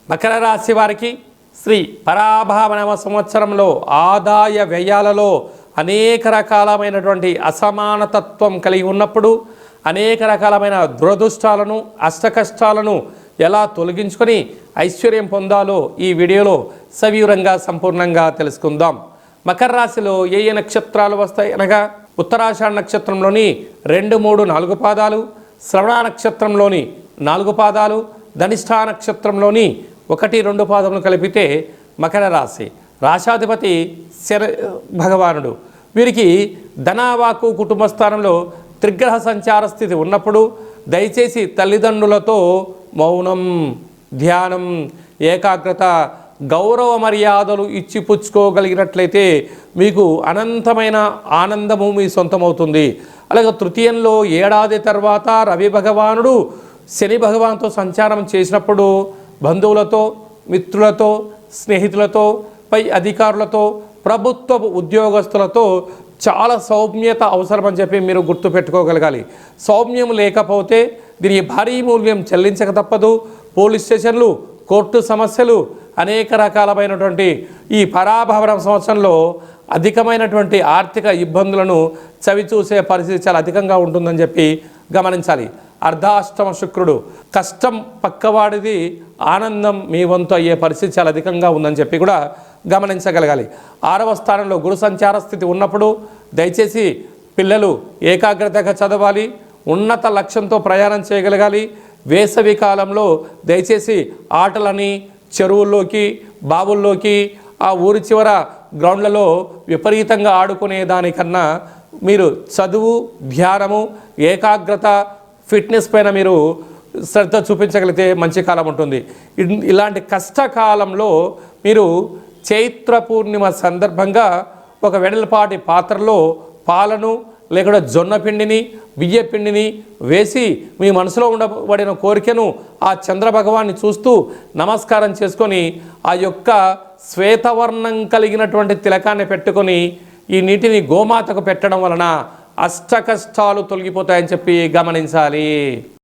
మకర రాశి వారికి శ్రీ పరాభావనవ సంవత్సరంలో ఆదాయ వ్యయాలలో అనేక రకాలమైనటువంటి అసమానతత్వం కలిగి ఉన్నప్పుడు అనేక రకాలమైన దురదృష్టాలను అష్టకష్టాలను ఎలా తొలగించుకొని ఐశ్వర్యం పొందాలో ఈ వీడియోలో సవివరంగా సంపూర్ణంగా తెలుసుకుందాం. మకర రాశిలో ఏ ఏ నక్షత్రాలు వస్తాయి అనగా ఉత్తరాషాఢ నక్షత్రంలోని 2, 3, 4 పాదాలు, శ్రవణ నక్షత్రంలోని 4 పాదాలు, ధనిష్ఠా నక్షత్రంలోని 1, 2 పాదములు కలిపితే మకర రాశి. రాశాధిపతి శని భగవానుడు. వీరికి ధనవాకు కుటుంబ స్థానంలో త్రిగ్రహ సంచార స్థితి ఉన్నప్పుడు దయచేసి తల్లిదండ్రులతో మౌనం, ధ్యానం, ఏకాగ్రత, గౌరవ మర్యాదలు ఇచ్చిపుచ్చుకోగలిగినట్లయితే మీకు అనంతమైన ఆనందము మీ సొంతమవుతుంది. అలాగే తృతీయంలో ఏడాది తర్వాత రవి భగవానుడు శని భగవాన్తో సంచారం చేసినప్పుడు బంధువులతో, మిత్రులతో, స్నేహితులతో, పై అధికారులతో, ప్రభుత్వ ఉద్యోగస్తులతో చాలా సౌమ్యత అవసరమని చెప్పి మీరు గుర్తుపెట్టుకోగలగాలి. సౌమ్యం లేకపోతే దీనికి భారీ మూల్యం చెల్లించక తప్పదు. పోలీస్ స్టేషన్లు, కోర్టు సమస్యలు, అనేక రకాలమైనటువంటి ఈ పరాభవన సంవత్సరంలో అధికమైనటువంటి ఆర్థిక ఇబ్బందులను చవిచూసే పరిస్థితి చాలా అధికంగా ఉంటుందని చెప్పి గమనించాలి. అర్ధాష్టమ శుక్రుడు, కష్టం పక్కవాడిది, ఆనందం మీ వంతు అయ్యే పరిస్థితి చాలా అధికంగా ఉందని చెప్పి కూడా గమనించగలగాలి. 6వ స్థానంలో గురు సంచార స్థితి ఉన్నప్పుడు దయచేసి పిల్లలు ఏకాగ్రతగా చదవాలి, ఉన్నత లక్ష్యంతో ప్రయాణం చేయగలగాలి. వేసవి కాలంలో దయచేసి ఆటలని చెరువుల్లోకి, బావుల్లోకి, ఆ ఊరి చివర గ్రౌండ్లలో విపరీతంగా ఆడుకునే దానికన్నా మీరు చదువు, ధ్యానము, ఏకాగ్రత, ఫిట్నెస్ పైన మీరు శ్రద్ధ చూపించగలిగితే మంచి కాలం ఉంటుంది. ఇలాంటి కష్టకాలంలో మీరు చైత్ర పూర్ణిమ సందర్భంగా ఒక వెడల్పాటి పాత్రలో పాలను లేకుండా జొన్న పిండిని, బియ్య పిండిని వేసి మీ మనసులో ఉండబడిన కోరికను ఆ చంద్ర భగవాన్ని చూస్తూ నమస్కారం చేసుకొని ఆ యొక్క శ్వేతవర్ణం కలిగినటువంటి తిలకాన్ని పెట్టుకొని ఈ నీటిని గోమాతకు పెట్టడం వలన అష్ట కష్టాలు తొలగిపోతాయని చెప్పి గమనించాలి.